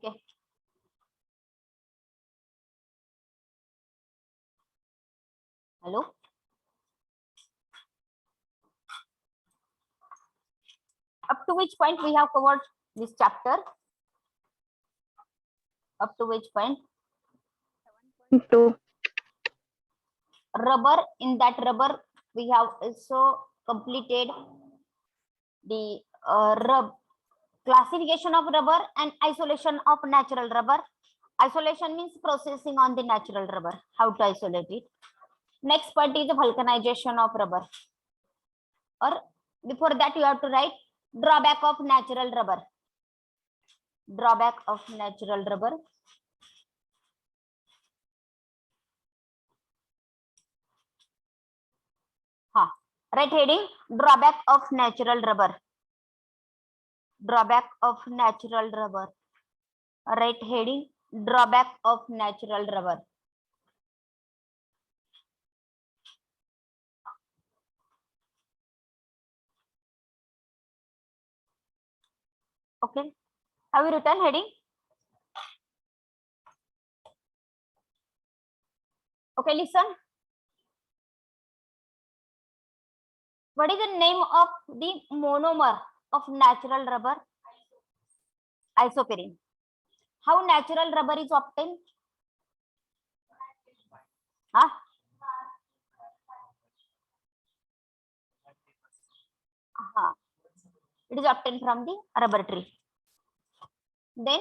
Okay. Hello. Up to which point we have covered this chapter? Up to which point? 2. Rubber. In that rubber, we have also completed the classification of rubber and isolation of natural rubber. Isolation means processing on the natural rubber, how to isolate it. Next point is the vulcanization of rubber. Or before that, you have to write drawback of natural rubber. Drawback of natural rubber. Right heading, drawback of natural rubber. Drawback of natural rubber. Right heading, drawback of natural rubber. Okay, have you written heading? Okay, listen. What is the name of the monomer of natural rubber? Isoprene. How natural rubber is obtained? Huh? It is obtained from the rubber tree. Then,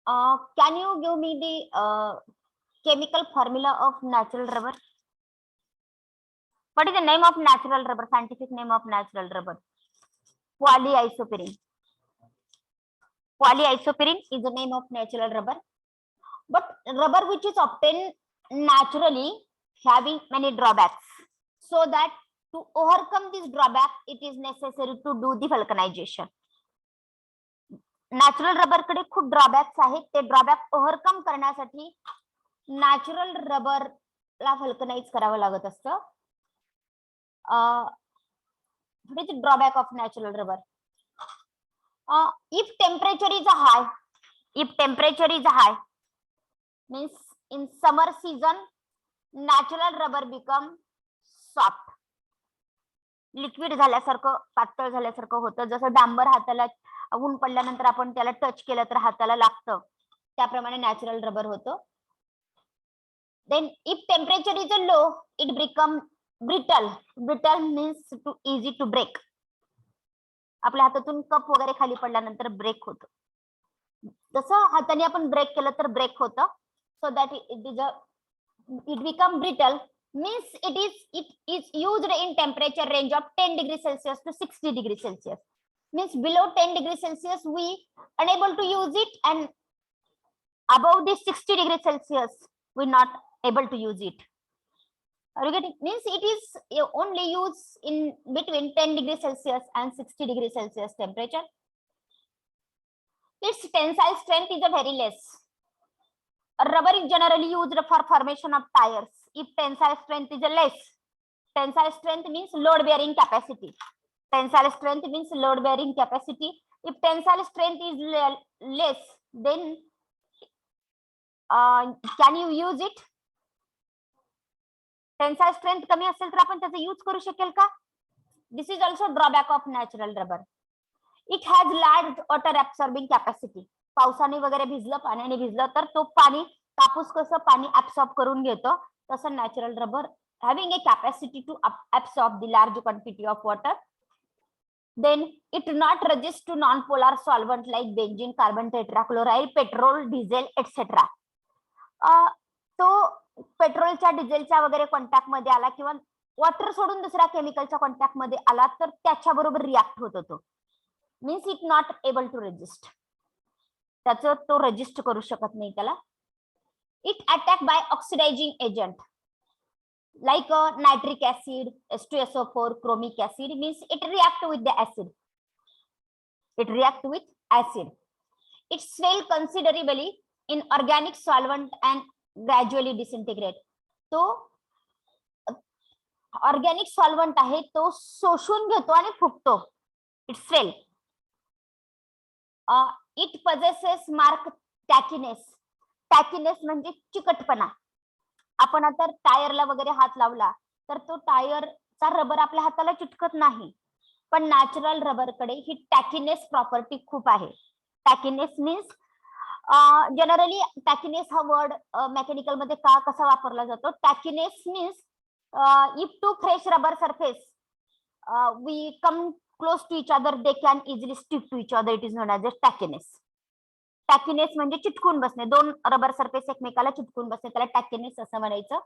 can you give me the chemical formula of natural rubber? What is the name of natural rubber? Scientific name of natural rubber? Polyisoprene. Polyisoprene is the name of natural rubber. But rubber which is obtained naturally having many drawbacks. So that to overcome this drawback, it is necessary to do the vulcanization. Natural rubber कडे खूप drawbacks आहेत. ते drawback overcome करण्यासाठी natural रबरला व्हल्कनाइज करावं लागत असतं. what is the drawback of natural rubber? If temperature is high, means in summer season natural rubber become soft, liquid झाल्यासारखं, पातळ झाल्यासारखं होतं. जसं डांबर हाताला ऊन पडल्यानंतर आपण त्याला टच केलं तर हाताला लागतं, त्याप्रमाणे नॅचरल रबर होतं. Then if temperature is low, it become brittle. Brittle means too easy to break. आपल्या हातातून कप वगैरे खाली पडल्यानंतर ब्रेक होतं. जसं हाताने आपण ब्रेक केलं तर ब्रेक होतं. So that it become brittle means it is used in temperature range of 10 degrees Celsius to 60 degrees Celsius. Means below 10 degrees Celsius we unable to use it, and above this 60 degrees Celsius we not able to use it. Are you getting? Means it is only used in between 10 degrees Celsius and 60 degrees Celsius temperature. Its tensile strength is a very less. Rubber is generally used for formation of tires. If tensile strength is less, tensile strength means load bearing capacity. Tensile strength means load bearing capacity. If tensile strength is less, then can you use it? Tensile strength कमी असेल तर आपण त्याचा use करू शकेल का? This is also drawback of natural rubber. It has large water absorbing capacity. पावसाने वगैरे भिजलं, पाण्याने भिजलं तर तो पाणी, कापूस कसं पाणी ऍब्सॉर्ब करून घेतो, तसं natural rubber having a capacity to absorb the large quantity of water. Then it not resist to non-polar solvent like benzene, carbon tetrachloride, petrol, diesel, etc. तो पेट्रोलच्या डिझेलच्या वगैरे कॉन्टॅक्ट मध्ये आला किंवा वॉटर सोडून दुसऱ्या केमिकलच्या कॉन्टॅक्ट मध्ये आला तर त्याच्याबरोबर रिॲक्ट होतो. तो means it not able to resist. त्याचं तो रेजिस्ट करू शकत नाही त्याला. It attack by oxidising agent like nitric acid, H2SO4, chromic acid, means it react with the acid. It react with acid. It swell considerably in organic solvent and gradually disintegrate. तो organic solvent आहे तो शोषून घेतो आणि फुगतो. It swell. It possesses mark tackiness. Tackiness म्हणजे चिकटपणा. आपण आता टायरला वगैरे हात लावला तर तो टायरचा रबर आपल्या हाताला चिटकत नाही, पण नॅचरल रबरकडे ही टॅकिनेस प्रॉपर्टी खूप आहे. टॅकिनेस मीन्स जनरली टॅकिनेस हा वर्ड मेकॅनिकल मध्ये कसा वापरला जातो. Tackiness means if two fresh rubber surface we come close to each other, they can easily stick to each other. It is known as a tackiness. टॅकिनेस म्हणजे चिटकून बसणे. दोन रबर सरफेस एकमेकाला चिटकून बसणे, त्याला टॅकिनेस असं म्हणायचं.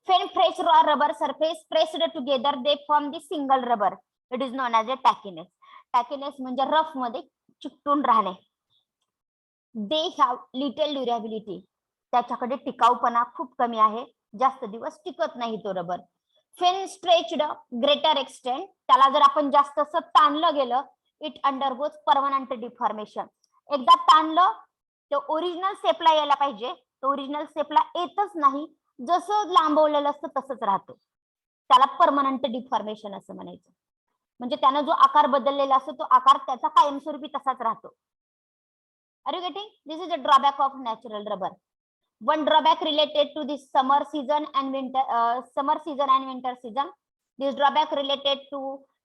When fresh rubber surface pressed together, they form the single rubber. It is known as a tackiness. Tackiness म्हणजे रफ मध्ये चिकटून राहणे. They have little durability. त्याच्याकडे टिकाऊपणा खूप कमी आहे, जास्त दिवस टिकत नाही तो rubber. When stretched greater extent, त्याला जर आपण जास्त असं ताणलं गेलं, it undergoes permanent deformation. एकदा ताणलं तर ओरिजिनल शेपला यायला पाहिजे, तो ओरिजिनल शेपला येतच नाही, जसं लांबवलेलं असतं तसंच राहतो. त्याला परमनंट डिफॉर्मेशन असं म्हणायचं. म्हणजे त्यानं जो आकार बदललेला असतो तो आकार त्याचा कायमस्वरूपी तसाच राहतो. Are you getting? This is a drawback of natural rubber. One drawback related to the summer season and winter season. This drawback related to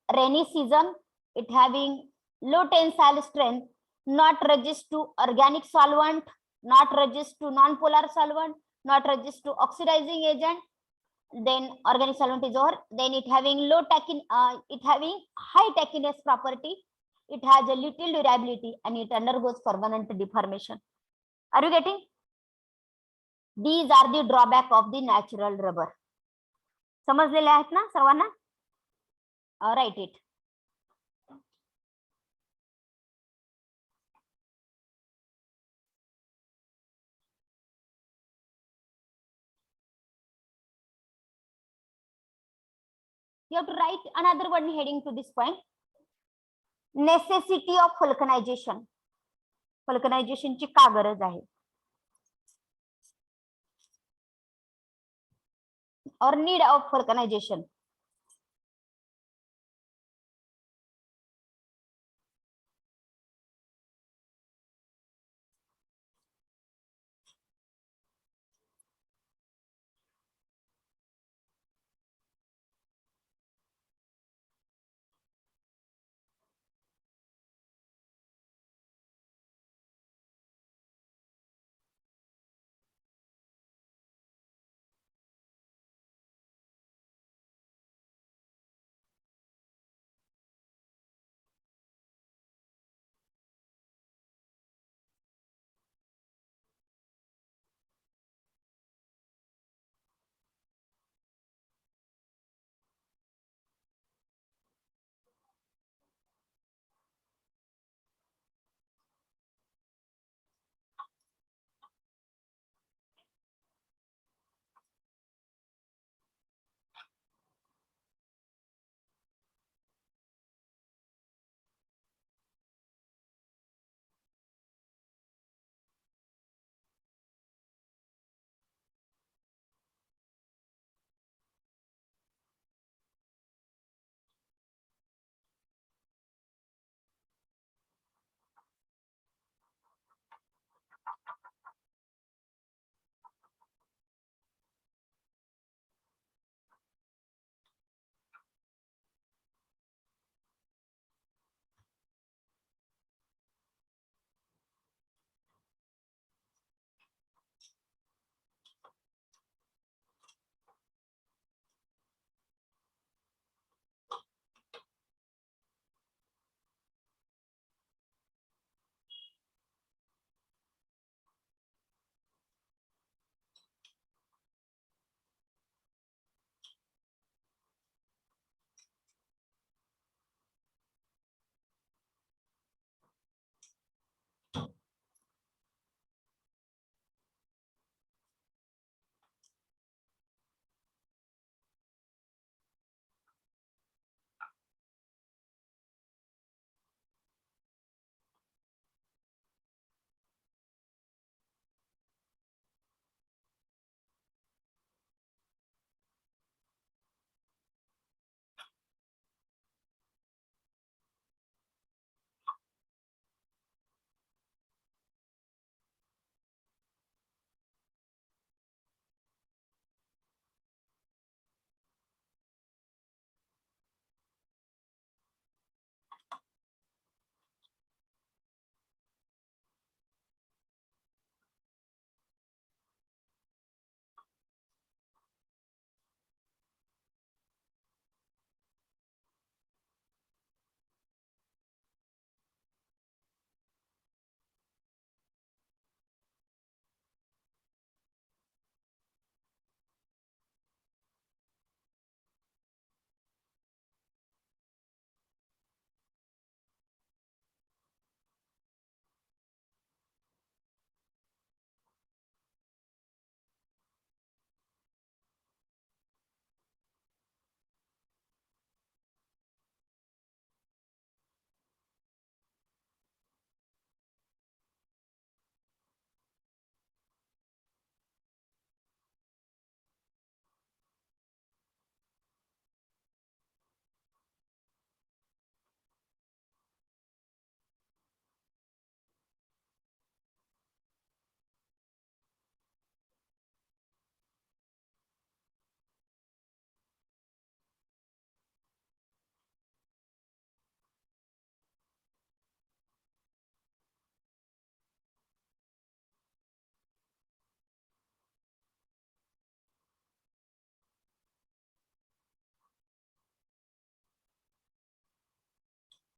rainy season. It having low tensile strength, not resist to organic solvent, not resist to non-polar solvent, not resist to oxidizing agent. Then organic solvent is over. Then it having it having high tackiness property. It has a little durability and it undergoes permanent deformation. Are you getting? These are the drawback of the natural rubber. समजलेले आहेत ना सर्वांना? Write it. You have to write another one heading to this point. Necessity of vulcanization. Vulcanization ची का गरज आहे? Or need of vulcanization.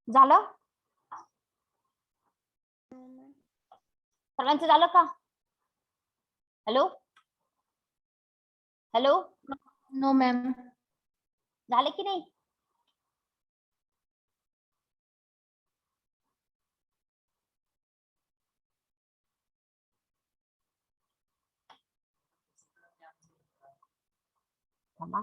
झालं? सर्वांचं झालं का? Hello hello, no ma'am. झालं की नाही? थांबा.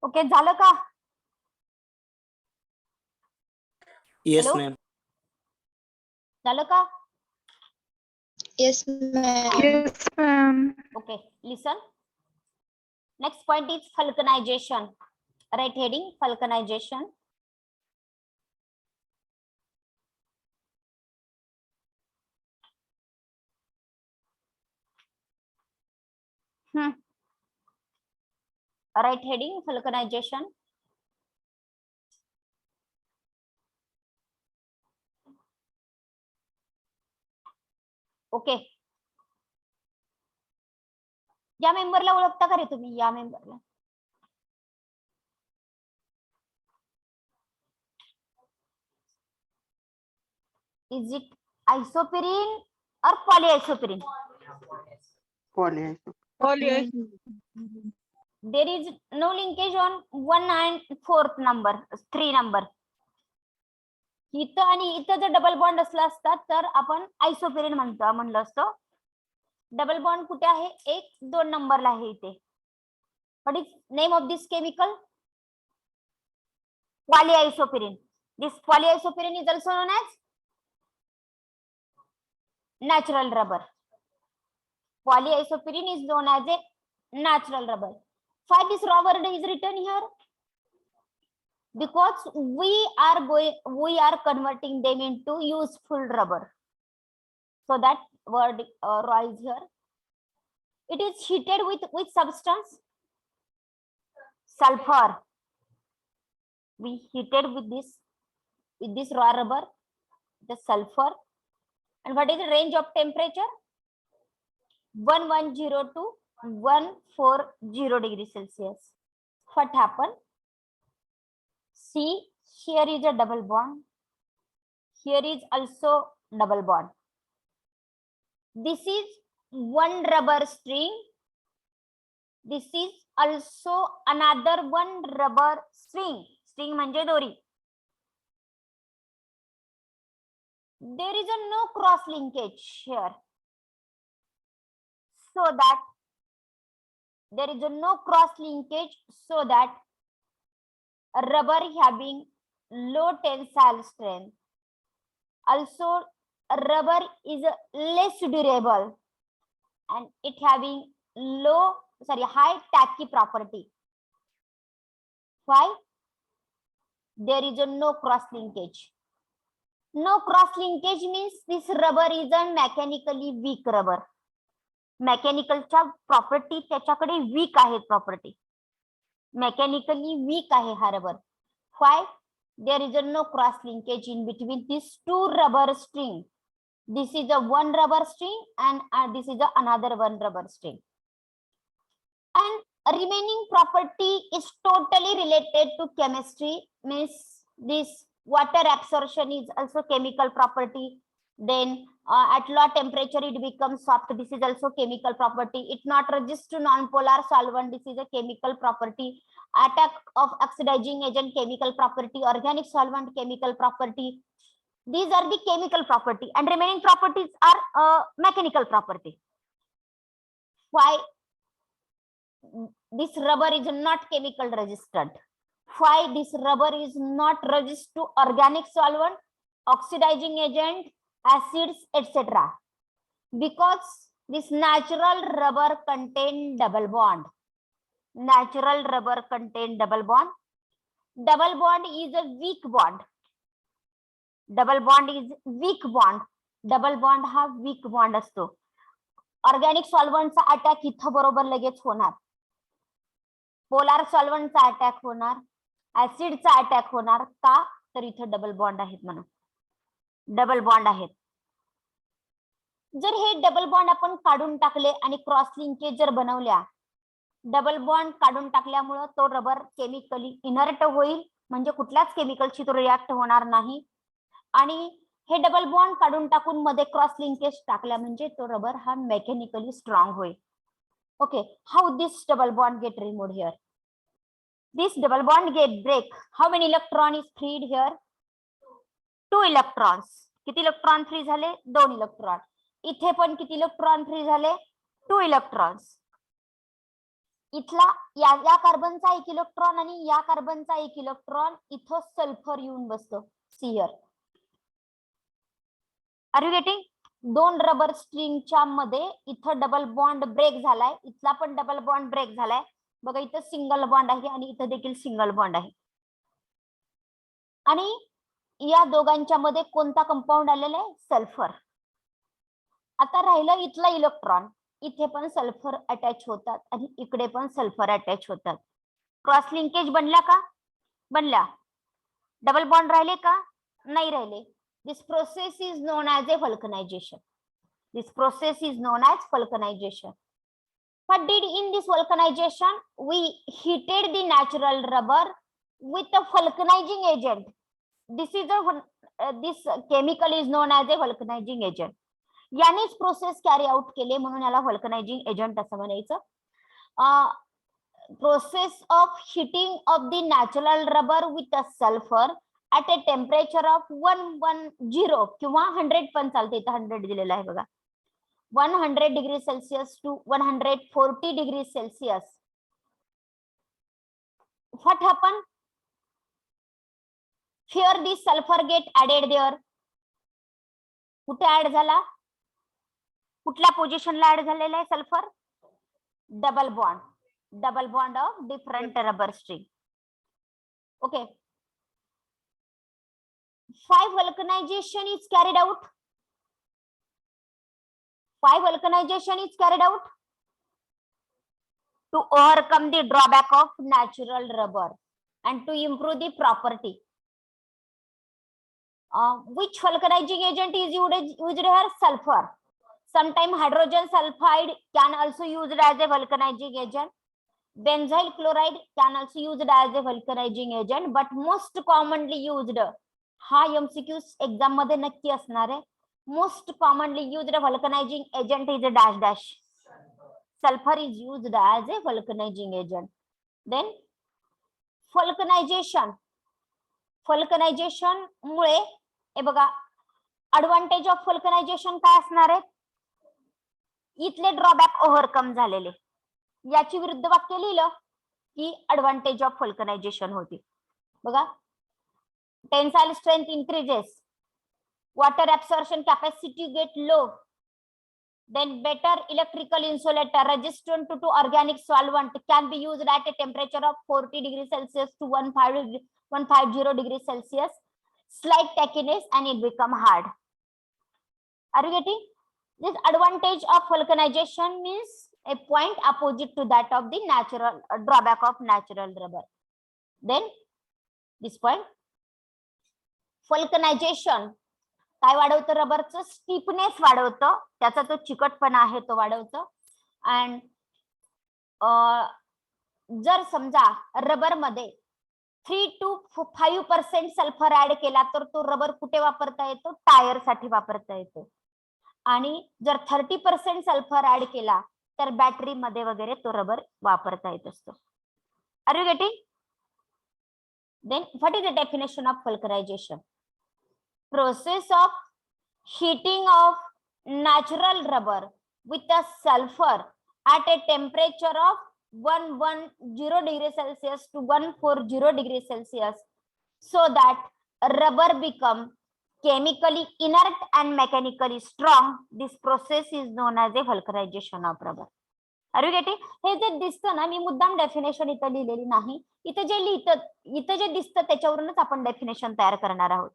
ओके, झालं का? Yes, Hello? ma'am. झालं का? Yes, ma'am. Yes, ma'am. Okay, listen. Next point is falconization. Right heading, falconization. Right heading, falconization. Okay, या मेंबरला ओळखता का रे तुम्ही? या मेंबरला इज इट आइसोपिरिन और पॉलीआइसोपिरिन? There is no linkage on 1 and 4th number, 3 number. इथं आणि इथं जर डबल बॉन्ड असला असता तर आपण आइसोपिरिन म्हणलं असतं. डबल बॉन्ड कुठे आहे? 1-2 नंबरला आहे इथे. What is name of this chemical? Polyisopirin. This polyisopirin is also known as natural rubber. Polyisopirin is known as a natural rubber. Why this rubber is written here? Because we are converting them into useful rubber. So that word raw is here. It is heated with which substance? Sulfur. We heated with this raw rubber, the sulfur. And what is the range of temperature? 110 to 140 degrees Celsius. What happened? See, here is a double bond. Here is also double bond. This is one rubber string. This is also another one rubber string. String म्हणजे दोरी. There is a no cross linkage here. So that there is a no cross linkage, so that a rubber having low tensile strength. Also, a rubber is less durable and it having high tacky property. Why? There is a no cross linkage. No cross linkage means this rubber is a mechanically weak rubber. Mechanical property त्याच्याकडे weak आहेत property. Mechanically weak आहे हा rubber. Why? There is a no cross linkage in between these two rubber string. This is a one rubber string and this is another one rubber string. And remaining property is totally related to chemistry, means this water absorption is also chemical property. Then at low temperature it becomes soft. This is also chemical property. It not resist to non-polar solvent. This is a chemical property. Attack of oxidizing agent, chemical property. Organic solvent, chemical property. These are the chemical property, and remaining properties are mechanical property. Why? This rubber is not chemical resistant. Why? This rubber is not resist to organic solvent, oxidizing agent, acids, etc. Because this natural rubber contain double bond. Natural rubber contain double bond. Double bond is a weak bond. Double bond is weak bond. Double bond हा weak bond असतो. Organic सॉल्व्हंटचा attack इथं बरोबर लगेच होणार, polar सॉल्व्हंटचा attack होणार, ऍसिडचा attack होणार का, तर इथं डबल बॉन्ड आहेत म्हणून, डबल बॉन्ड आहेत. जर हे डबल बॉन्ड आपण काढून टाकले आणि क्रॉस लिंकेज जर बनवल्या, डबल बॉन्ड काढून टाकल्यामुळं तो रबर केमिकली इनर्ट होईल, म्हणजे कुठल्याच केमिकलशी तो रिॲक्ट होणार नाही. आणि हे डबल बॉन्ड काढून टाकून मध्ये क्रॉस लिंकेज टाकल्या म्हणजे तो रबर हा मेकॅनिकली स्ट्रॉंग होईल. Okay, how this double bond get removed here? This double bond get break. How many electron is freed here? 2 electrons. किती इलेक्ट्रॉन फ्री झाले? 2 इलेक्ट्रॉन. इथे पण किती इलेक्ट्रॉन फ्री झाले? 2 इलेक्ट्रॉन्स. इथला या कार्बनचा 1 इलेक्ट्रॉन आणि या कार्बनचा 1 इलेक्ट्रॉन इथं सल्फर येऊन बसतो. See here. Are you getting? 2 rubber स्ट्रिंगच्या मध्ये इथं डबल बॉन्ड ब्रेक झालाय, इथला पण डबल बॉन्ड ब्रेक झालाय. बघा इथं सिंगल बॉन्ड आहे आणि इथं देखील सिंगल बॉन्ड आहे. आणि या दोघांच्या मध्ये कोणता कंपाऊंड आलेला आहे? सल्फर. आता राहिलं इथला इलेक्ट्रॉन, इथे पण सल्फर अटॅच होतात आणि इकडे पण सल्फर अटॅच होतात. क्रॉस लिंकेज बनल्या का? बनल्या. डबल बॉन्ड राहिले का? नाही राहिले. This process is known as a vulcanisation. This process is known as vulcanisation. What did in this vulcanization? We heated the natural rubber with a vulcanizing agent. This chemical is known as a vulcanizing agent. यानेच process carry out केले म्हणून याला vulcanising agent असं म्हणायचं. Process of heating of the natural rubber with a sulphur at a temperature of 110 किंवा 100 पण चालते, इथं 100 दिलेलं आहे बघा. 100 degrees Celsius to 140 degrees Celsius. What happened? Here the sulfur get added there. कुठे ऍड झाला? कुठल्या पोझिशनला ऍड झालेला आहे sulphur? Double bond. Double bond of different rubber string. Okay. 5 vulcanization is carried out. 5 vulcanization is carried out to overcome the drawback of natural rubber and to improve the property. Which vulcanizing agent is used here? Sulfur. Sometimes hydrogen sulfide can also used as a vulcanizing agent. Benzyl chloride can also used as a vulcanizing agent, but most commonly used, हा MCQ exam मध्ये नक्की असणार आहे. Most commonly used vulcanizing agent is a dash dash. Sulfur is used as a vulcanizing agent. Then vulcanization. Vulcanization मुळे हे बघा advantage of vulcanization काय असणार आहे? इथले ड्रॉबॅक ओव्हरकम झालेले. याची विरुद्ध वाक्य लिहिलं की ऍडव्हान्टेज ऑफ vulcanization होती. बघा tensile strength increases. Water absorption capacity get low. Then better electrical insulator resistant to organic solvent can be used at a temperature of 40 degrees Celsius to 150 degrees Celsius. Slight tackiness and it become hard. Are you getting? This advantage of vulcanization means a point opposite to that of the natural drawback of natural rubber. Then this point, vulcanization काय वाढवतं? रबरचं stiffness वाढवतं, त्याचा तो चिकटपणा आहे तो वाढवतं. And जर समजा rubber मध्ये 3 to 5% sulphur add केला तर तो रबर कुठे वापरता येतो? टायर साठी वापरता येतो. आणि जर 30% सल्फर ऍड केला तर बॅटरी मध्ये वगैरे तो रबर वापरता येत असतो. Are you getting? Then what is the definition of vulcanization? Process of heating of natural rubber with a sulfur at a temperature of 110 degrees Celsius to 140 degrees Celsius so that rubber become chemically inert and mechanically strong. This process is known as a vulcanization of rubber. Are you getting? हे जे दिसतं ना, मी मुद्दाम definition इथं लिहिलेली नाही. इथं जे दिसतं त्याच्यावरूनच आपण definition तयार करणार आहोत.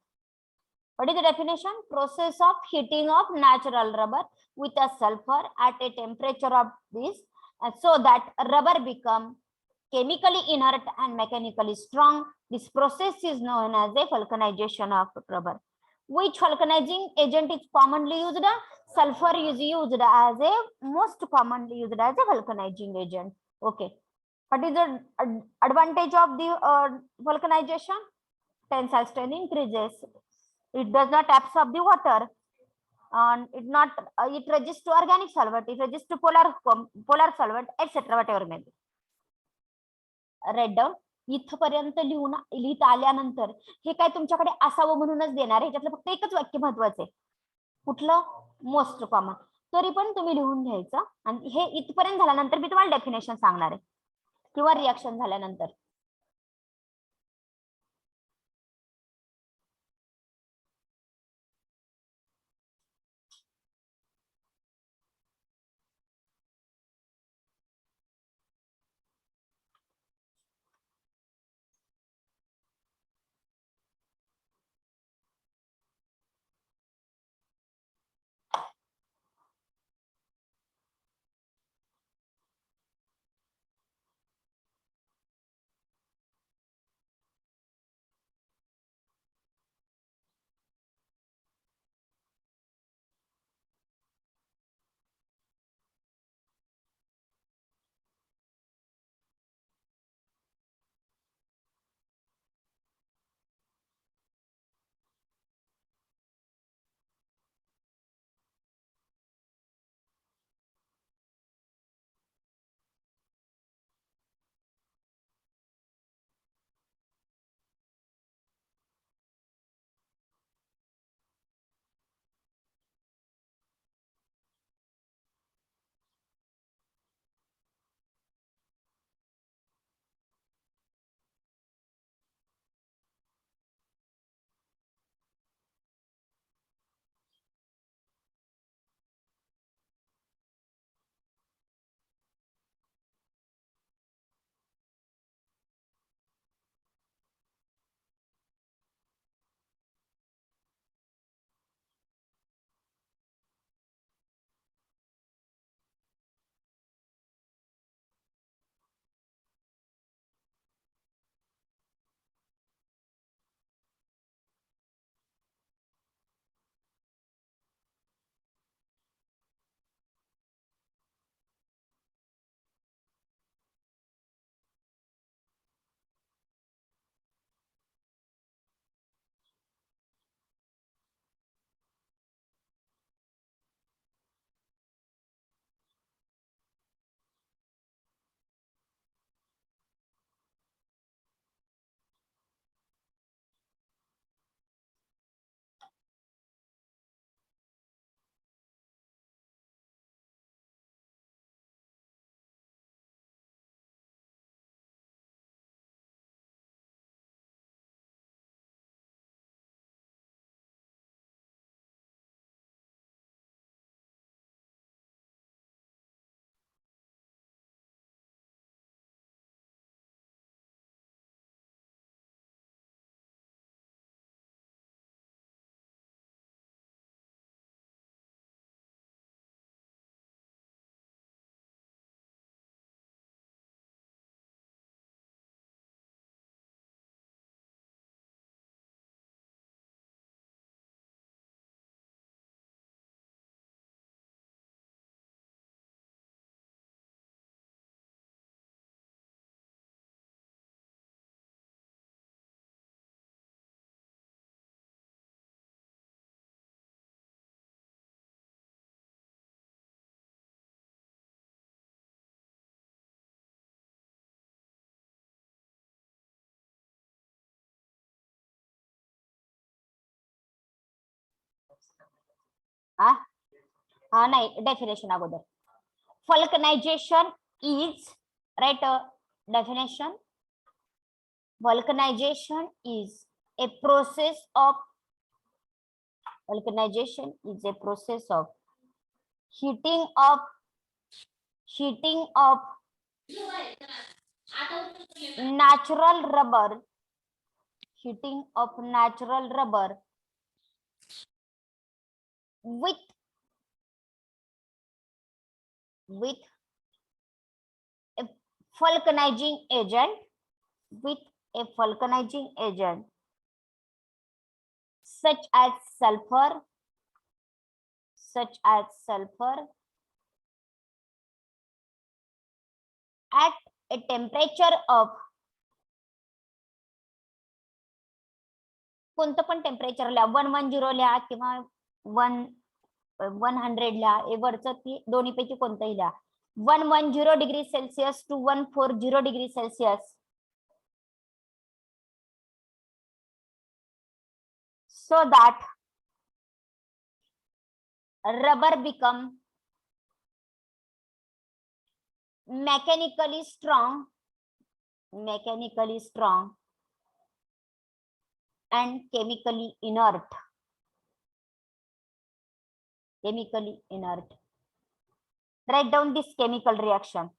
What is the definition? Process of heating of natural rubber with a sulfur at a temperature of this, so that rubber become chemically inert and mechanically strong. This process is known as a vulcanization of rubber. Which vulcanizing agent is commonly used? Sulfur is used as a most commonly used as a vulcanizing agent. Okay. What is the advantage of the vulcanization? Tensile strength increases. It does not absorb the water, and it resists to organic solvent, it resists to polar solvent, etc. whatever may be. Write down. इथपर्यंत लिहित आल्यानंतर हे काय तुमच्याकडे असावं म्हणूनच देणार आहे. ह्याच्यातलं फक्त एकच वाक्य महत्वाचं आहे. कुठलं? Most common. तरी पण तुम्ही लिहून घ्यायचं, आणि हे इथपर्यंत झाल्यानंतर मी तुम्हाला डेफिनेशन सांगणार आहे किंवा रिएक्शन झाल्यानंतर. नाही, डेफिनेशन अगोदर. Vulcanization is, right? Definition. Vulcanization is a process of heating of natural rubber with a vulcanizing agent such as sulfur at a temperature of कोणतं पण टेम्परेचर लिहा 110 लिहा किंवा 100 लिहा वरचं ती दोन्हीपैकी कोणतंही लिहा 110 degree Celsius to 140 degree Celsius so that rubber become mechanically strong and chemically inert. Write down this chemical reaction.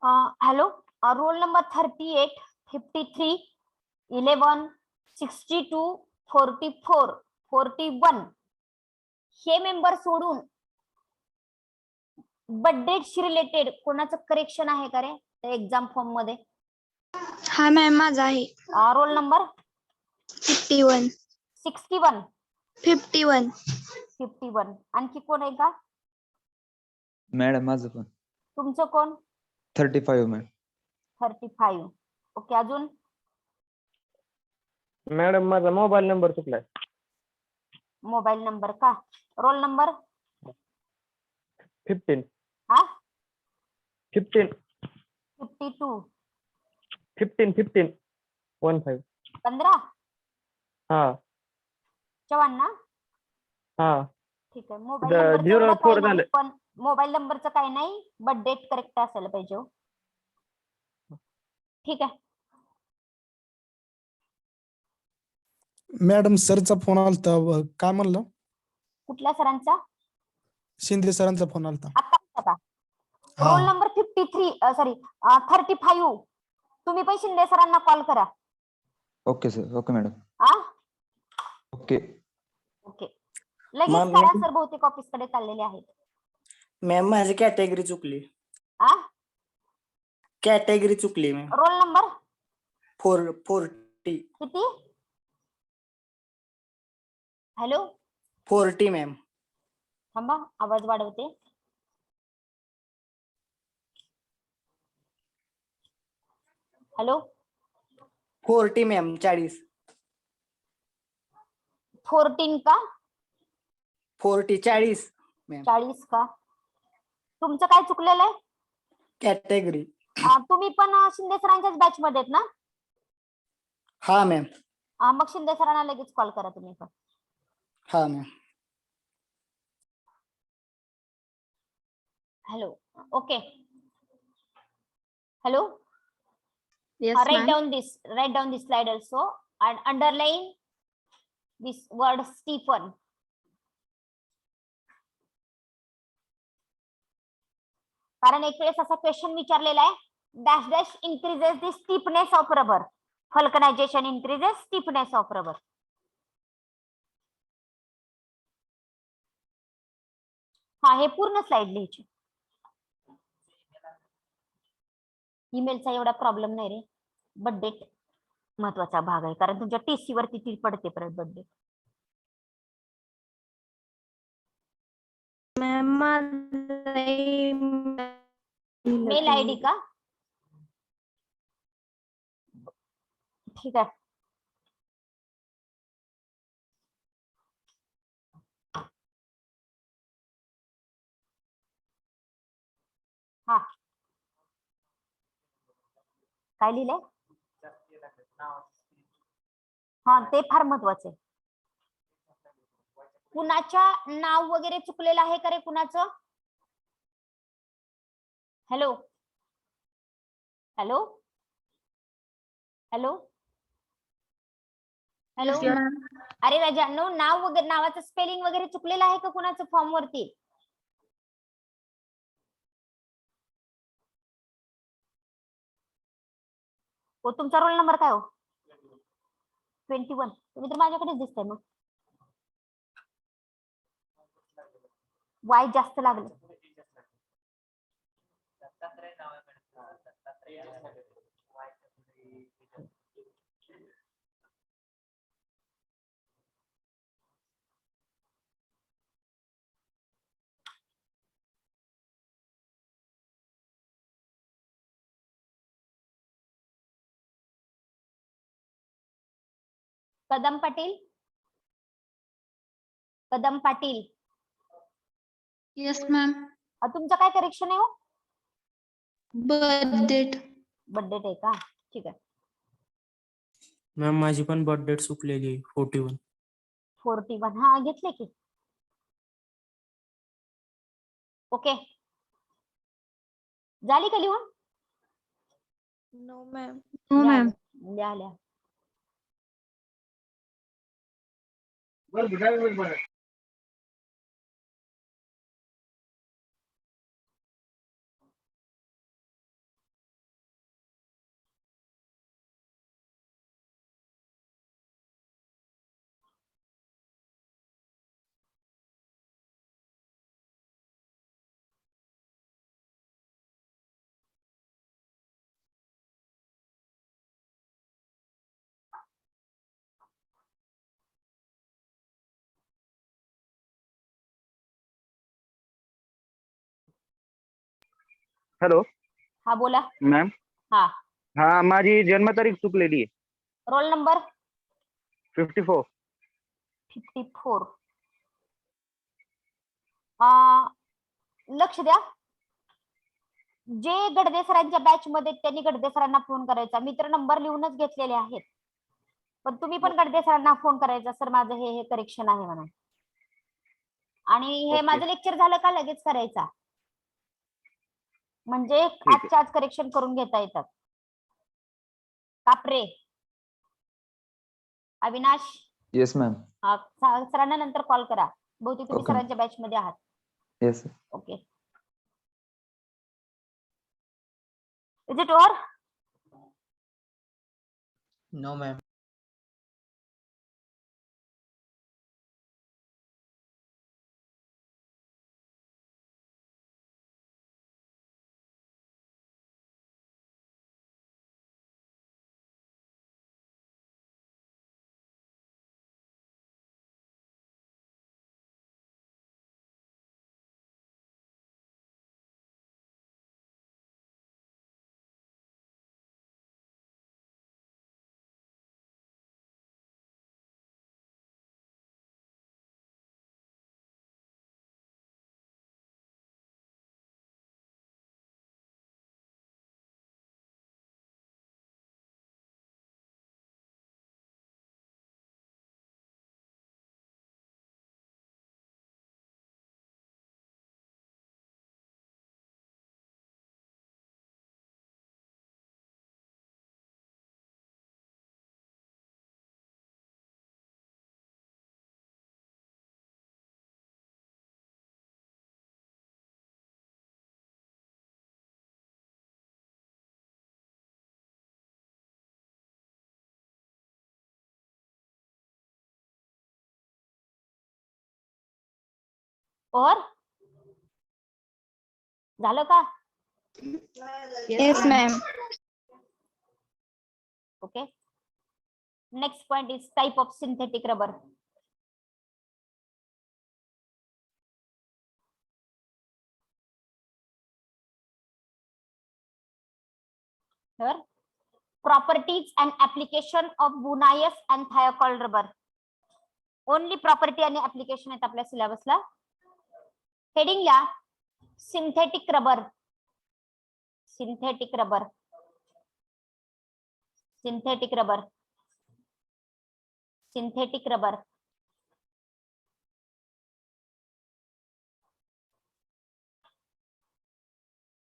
Hello, roll number 38, 53, 11, 62, 44, 41 hey member सोडून बर्थडेटशी रिलेटेड कोणाचं करेक्शन आहे का रे एक्झाम फॉर्म मध्ये? हा मॅम माझा आहे. रोल नंबर 51 61 51 51 आणखी कोण आहे का? मॅडम माझं पण तुमचं कोण? 35 मॅम. 35 ओके. अजून? मॅडम माझा मोबाईल नंबर चुकलाय. मोबाईल नंबर का? रोल नंबर 15 हा 15 52 15 15 15 15 हा 54 ना? हा ठीक आहे. मोबाईल झिरो नंबर फोर झालं. पण मोबाईल नंबरचं काही नाही, बट डेट करेक्ट असायला पाहिजे हो. ठीक आहे. मॅडम सरचा फोन आलता, काय म्हणलं? कुठल्या सरांचा? शिंदे सरांचा फोन आलता. आता का? रोल नंबर 53 सॉरी 35 तुम्ही पण शिंदे सरांना कॉल करा. Okay sir. Okay madam. Okay okay लगेच मॅम, करा सर, बहुतेक ऑफिस कडे चाललेले आहेत. मॅम माझी कॅटेगरी चुकली. आ कॅटेगरी चुकली मॅम. रोल नंबर 40 किती? Hello 40 ma'am. थांबा आवाज वाढवते. हॅलो 40 मॅम 40 14 का? 40 मॅम. 40 का? तुमचं काय चुकलेलं आहे? कॅटेगरी. तुम्ही पण शिंदे सरांच्याच बॅच मध्ये आहेत ना? हा मॅम. मग शिंदे सरांना लगेच कॉल करा तुम्ही पण. हा ma'am. Hello. Okay. Hello. Yes, Write ma'am. down this slide also and underline this word Stephen. कारण एक वेळेस असा क्वेश्चन विचारलेला आहे, dash dash increases the stiffness of rubber. Vulcanisation increases stiffness of rubber. हा, हे पूर्ण स्लाइड लिहायची. ईमेलचा एवढा प्रॉब्लेम नाही रे, बट डेट महत्वाचा भाग आहे, कारण तुमच्या टीसी वरती ती पडते परत बर्थडे. मेल आयडी का? ठीक आहे. हा, काय लिहिलंय? हा, ते फार महत्वाचं आहे. कुणाच्या नाव वगैरे चुकलेलं आहे का रे कुणाचं? हॅलो. हॅलो. हॅलो. हॅलो. अरे राजांनो, नाव वगैरे, नावाचं स्पेलिंग वगैरे चुकलेलं आहे का कुणाचं फॉर्म वरती? हो, तुमचा रोल नंबर काय हो? 21. तुम्ही तर माझ्याकडेच दिसताय मग. वाय जास्त लागलं. कदम पाटील. कदम पाटील. Yes, ma'am. तुमचं काय करेक्शन आहे हो? Birth date. बर्थडे आहे का? ठीक आहे. मॅम माझी पण बर्थ डेट चुकलेली आहे 41. 41. हा, घेतले की. ओके, झाली का लिहून? No, ma'am. No, ma'am. लिहा. हॅलो हा, बोला. मॅम. हा, हा, माझी जन्मतारीख चुकलेली आहे. Roll number 54. 54. लक्ष द्या, जे गडदे सरांच्या बॅच मध्ये त्यांनी गडदे सरांना फोन करायचा. मी तर नंबर लिहूनच घेतलेले आहेत, पण तुम्ही पण गडदे सरांना फोन करायचा, सर माझं हे करेक्शन आहे म्हणून. आणि हे ओके. माझं लेक्चर झालं का लगेच करायचा, म्हणजे आहे. आजच्या आज करेक्शन करून घेता येतात. कापरे. अविनाश. Yes ma'am. सरांना नंतर कॉल करा, बहुतेक तुम्ही Okay. सरांच्या बॅच मध्ये आहात. Yes. Okay. Is it over? No ma'am. और झालं का? Yes, ma'am. Okay. Next point is type of synthetic rubber. Here, properties and application of Bunaeus and thiocol rubber. Only property आणि application आहेत आपल्या सिलेबसला. हेडिंगला synthetic rubber, synthetic rubber, synthetic rubber, synthetic rubber.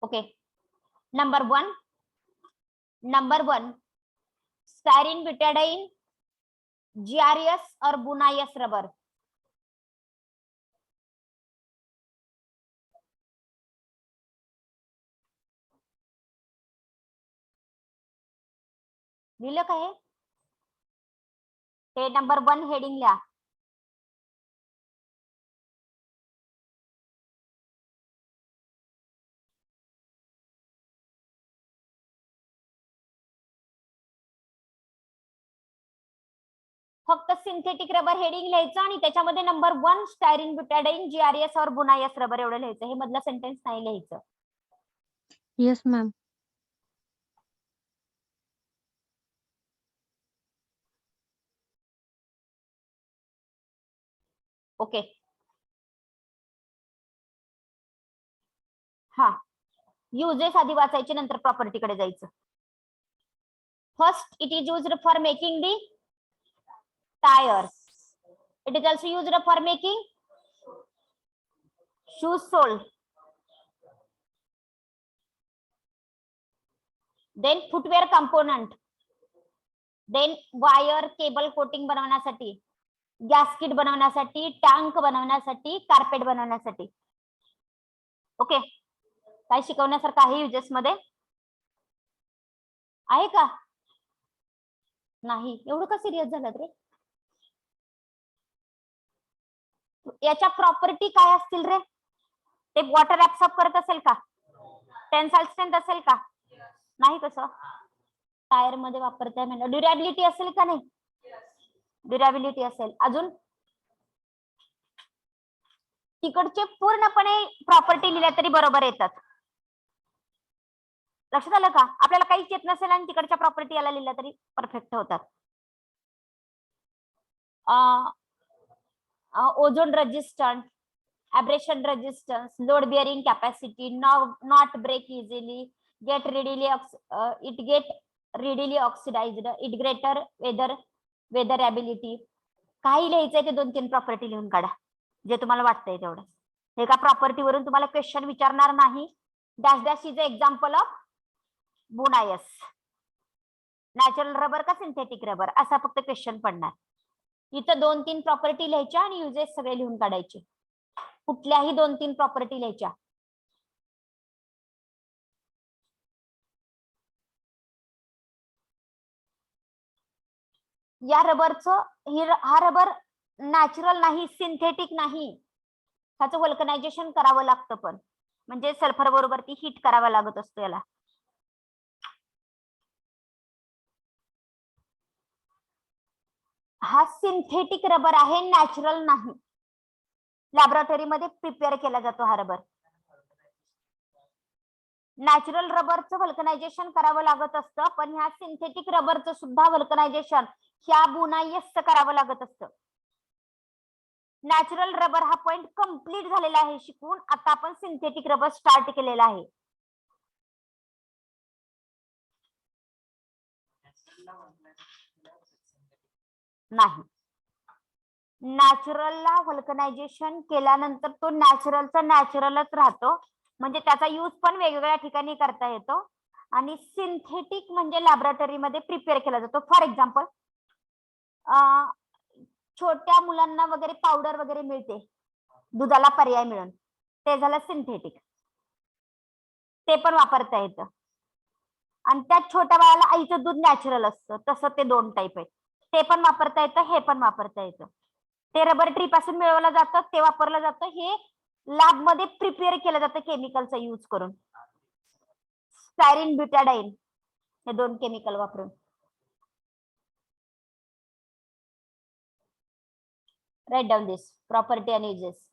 Okay. Number one, styrene butadiene, GRS और Bunaeus rubber. लिहिलं का हे number 1 heading लिहा. फक्त सिंथेटिक रबर हेडिंग लिहायचं आणि त्याच्यामध्ये नंबर 1 स्टायरीन ब्युटाडाइन GRS और बुनायस रबर एवढं लिहायचं. हे मधलं सेंटेन्स नाही लिहायचं. Yes, ma'am. ओके. हा, युजेस आधी वाचायचे, नंतर प्रॉपर्टी कडे जायचं. First, it is used for making the tires. It is also used for making shoes sole. Then footwear component. Then wire cable coating बनवण्यासाठी, गॅस्केट बनवण्यासाठी, टँक बनवण्यासाठी, कार्पेट बनवण्यासाठी. ओके. काय शिकवण्यासारखं आहे युजेस मध्ये? आहे का? नाही. एवढं का सिरियस झालं रे? याच्या प्रॉपर्टी काय असतील रे? ते वॉटर ऍब्सॉर्ब करत असेल का? टेन्साइल स्ट्रेंथ असेल का? नाही. कसं टायर मध्ये वापरताय म्हणजे ड्युरेबिलिटी असेल का? नाही, ड्युरेबिलिटी असेल. अजून तिकडचे पूर्णपणे प्रॉपर्टी लिहिल्या तरी बरोबर येतात. लक्षात आलं का? आपल्याला काहीच येत नसेल आणि तिकडच्या प्रॉपर्टी याला लिहिल्या तरी परफेक्ट होतात. Ozone resistant, abrasion resistance, load bearing capacity, not break easily, get readily oxidized, it greater weatherability. काही लिहायचंय ते 2-3 प्रॉपर्टी लिहून काढा जे तुम्हाला वाटतंय तेवढं. एका प्रॉपर्टी वरून तुम्हाला क्वेश्चन विचारणार नाही. Dash dash is example of buna S. Natural rubber का सिंथेटिक रबर असा फक्त क्वेश्चन पडणार. इथं 2-3 प्रॉपर्टी लिहायच्या आणि युजेस सगळे लिहून काढायचे. कुठल्याही 2-3 प्रॉपर्टी लिहायच्या. या रबरचं, हा रबर नॅचरल नाही, सिंथेटिक नाही. त्याचं व्हल्कनायझेशन करावं लागतं, पण म्हणजे सल्फर बरोबर ती हीट करावा लागत असतो याला. हा सिंथेटिक रबर आहे, नॅचरल नाही. लॅबोरेटरी मध्ये प्रिपेअर केला जातो हा रबर. नॅचरल रबरचं व्हल्कनायझेशन करावं लागत असतं, पण ह्या सिंथेटिक रबरचं सुद्धा व्हल्कनायझेशन ह्या बुनायसचं करावं लागत असतं. नॅचरल रबर हा पॉइंट कंप्लीट झालेला आहे शिकून. आता आपण सिंथेटिक रबर स्टार्ट केलेला आहे. नाही, नॅचरलला व्हल्कनायझेशन केल्यानंतर तो नॅचरलचा नॅचरलच राहतो, म्हणजे त्याचा यूज पण वेगवेगळ्या ठिकाणी करता येतो. आणि सिंथेटिक म्हणजे लॅबोरेटरीमध्ये प्रिपेअर केला जातो. फॉर एक्झाम्पल, छोट्या मुलांना वगैरे पावडर वगैरे मिळते दुधाला पर्याय मिळून, ते झालं सिंथेटिक. ते पण वापरता येतं. आणि त्या छोट्या बाळाला आईचं दूध नॅचरल असतं, तसं ते 2 टाईप आहेत. ते पण वापरता येतं, हे पण वापरता येतं. ते रबर ट्री पासून मिळवलं जातं, ते वापरलं जातं. हे लॅब मध्ये प्रिपेअर केलं जातं केमिकलचा यूज करून, स्टायरीन ब्युटॅडाईन हे 2 केमिकल वापरून. राईट डाऊन दिस प्रॉपर्टी आणि युजेस.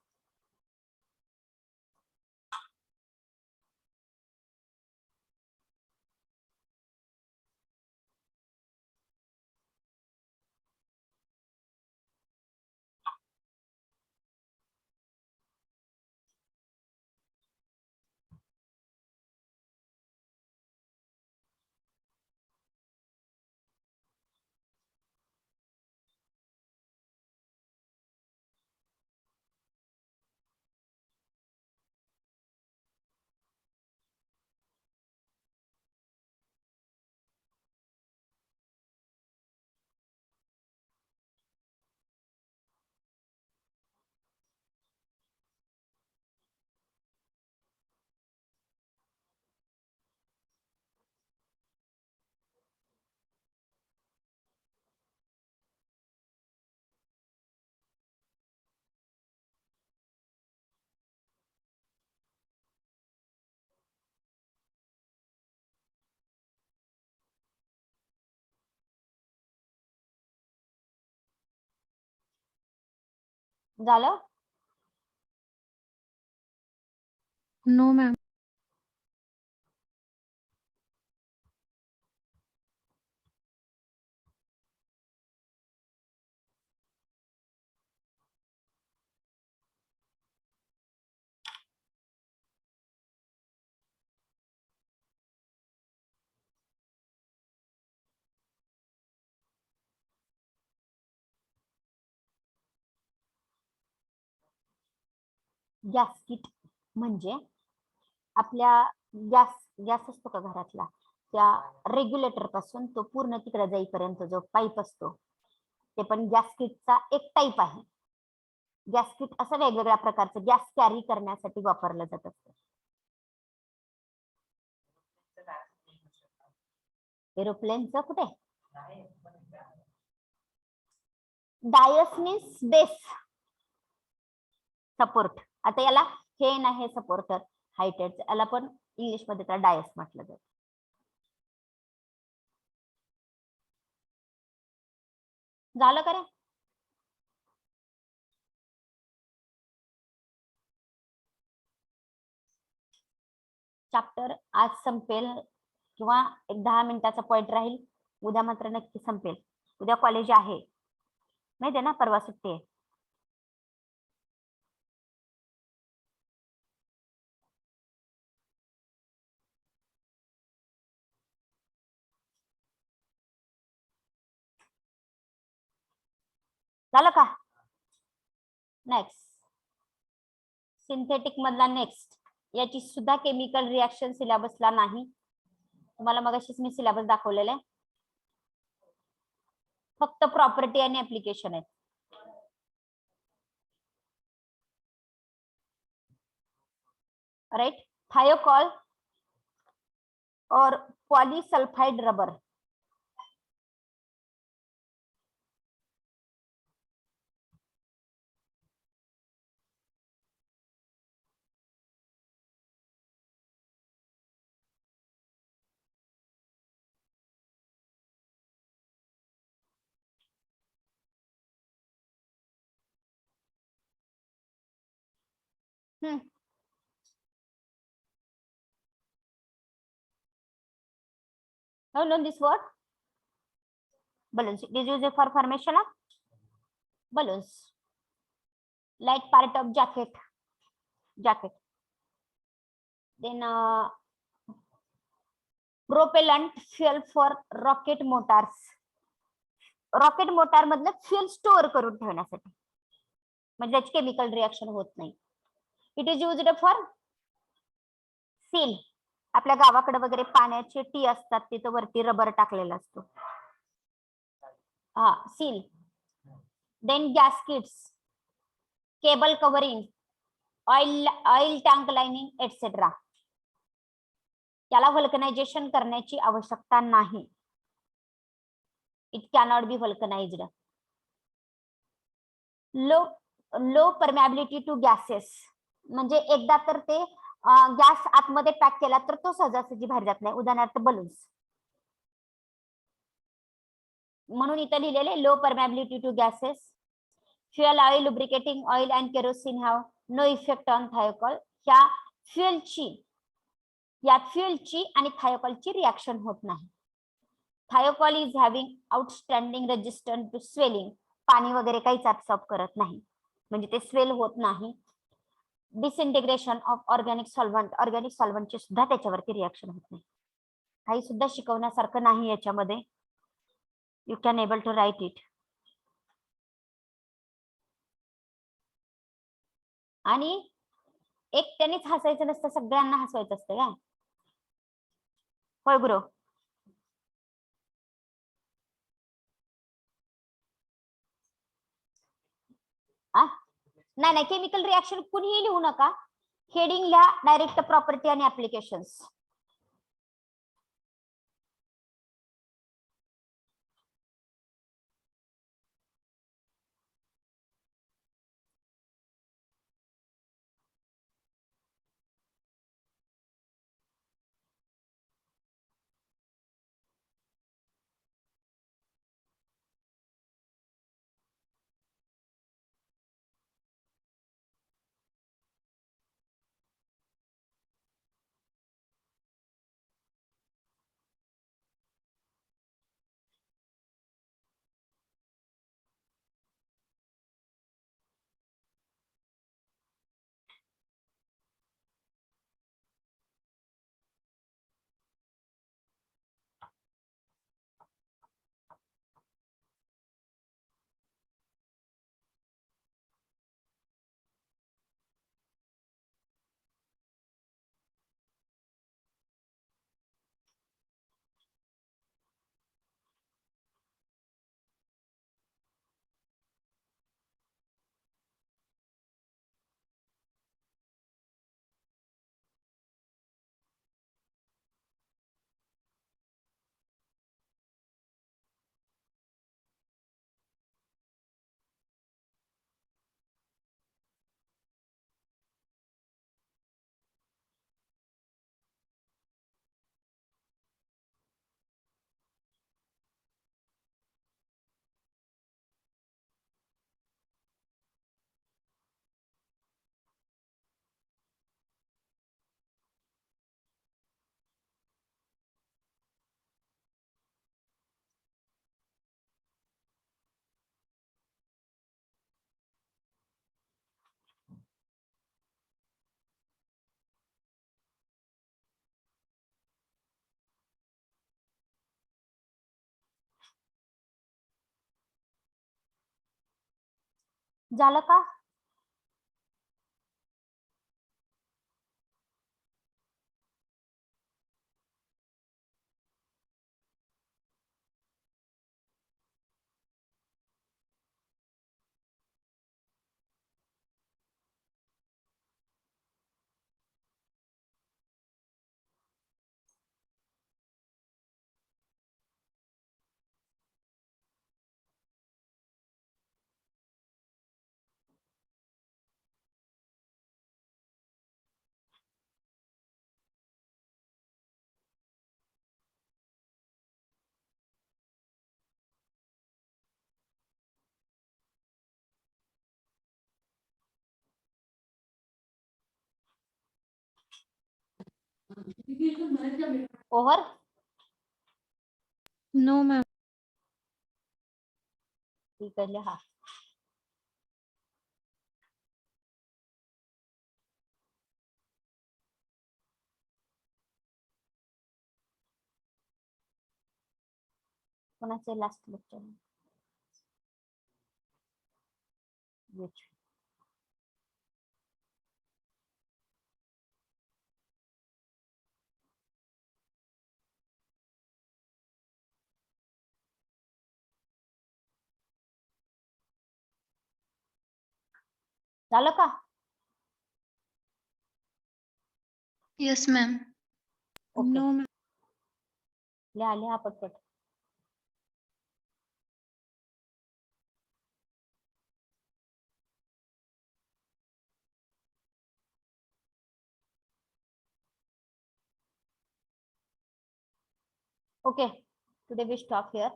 झालं? No, ma'am. गॅस्किट म्हणजे आपल्या गॅस असतो का घरातला, त्या रेग्युलेटर पासून तो पूर्ण तिकडे जाईपर्यंत जो पाईप असतो ते पण गॅस्किटचा एक टाईप आहे. गॅस्किट असं वेगवेगळ्या प्रकारचं गॅस कॅरी करण्यासाठी वापरलं जात असतं. एरोप्लेनचं कुठे? Dais means base support. आता याला हे ना हे सपोर्टर हायटेड, याला पण इंग्लिश मध्ये त्याला डायस म्हटलं जातं. झालं का रे? चॅप्टर आज संपेल किंवा एक 10 मिनिटाचा पॉइंट राहील. उद्या मात्र नक्की संपेल. उद्या कॉलेज आहे माहिती आहे ना, परवा सुट्टी आहे. झालं का? नेक्स्ट सिंथेटिक मधला नेक्स्ट, याची सुद्धा केमिकल रिएक्शन सिलेबसला नाही. तुम्हाला मगाशीच मी सिलेबस दाखवलेला आहे. फक्त प्रॉपर्टी आणि ऍप्लिकेशन आहे. राइट. थायोकॉल और polysulphide rubber. How know this word? Balloons. It is used for formation of balloons. Light part of jacket. Then propellant fuel for rocket motors. Rocket motor मधलं fuel store करून ठेवण्यासाठी, म्हणजे त्याची chemical reaction होत नाही. It is used for seal. आपल्या गावाकडे वगैरे पाण्याचे टी असतात, तिथं वरती रबर टाकलेला असतो. हा, seal. Then gaskets, cable covering, oil tank lining etcetera. त्याला व्हल्कनायझेशन करण्याची आवश्यकता नाही. It cannot be vulcanized. Low permeability to gases. म्हणजे एकदा तर ते गॅस आतमध्ये पॅक केला तर तो सहजासहजी बाहेर जात नाही. उदाहरणार्थ बलून्स. म्हणून इथं लिहिलेले low permeability to gases. Fuel oil, lubricating oil and kerosene have no effect on Thiokol. ह्या फ्युएलची आणि थायोकॉलची रिॲक्शन होत नाही. Thiokol is having outstanding resistance to swelling. पाणी वगैरे काहीच ऍब्सॉर्ब करत नाही, म्हणजे ते स्वेल होत नाही. डिसइंटिग्रेशन ऑफ ऑर्गॅनिक सॉल्व्हंटची सुद्धा त्याच्यावरती रिॲक्शन होत नाही. काही सुद्धा शिकवण्यासारखं नाही याच्यामध्ये. You can able to write it. आणि एक त्यांनीच हसायचं नसतं, सगळ्यांना हसवायचं असतं काय? होय गुरु. नाही केमिकल रिॲक्शन कुणीही लिहू नका. हेडिंग लिहा डायरेक्ट प्रॉपर्टी आणि ऍप्लिकेशन्स. झालं का? ओव्हर. No ma'am. ठीक आहे लिहा. कोणाचे लास्ट लेक्चर? झालं का? Yes ma'am. Okay. No ma'am. लिहा लिहा पटपट. Okay today we stop here.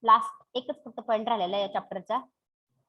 Last एकच फक्त पॉइंट राहिलेला आहे या चॅप्टरचा.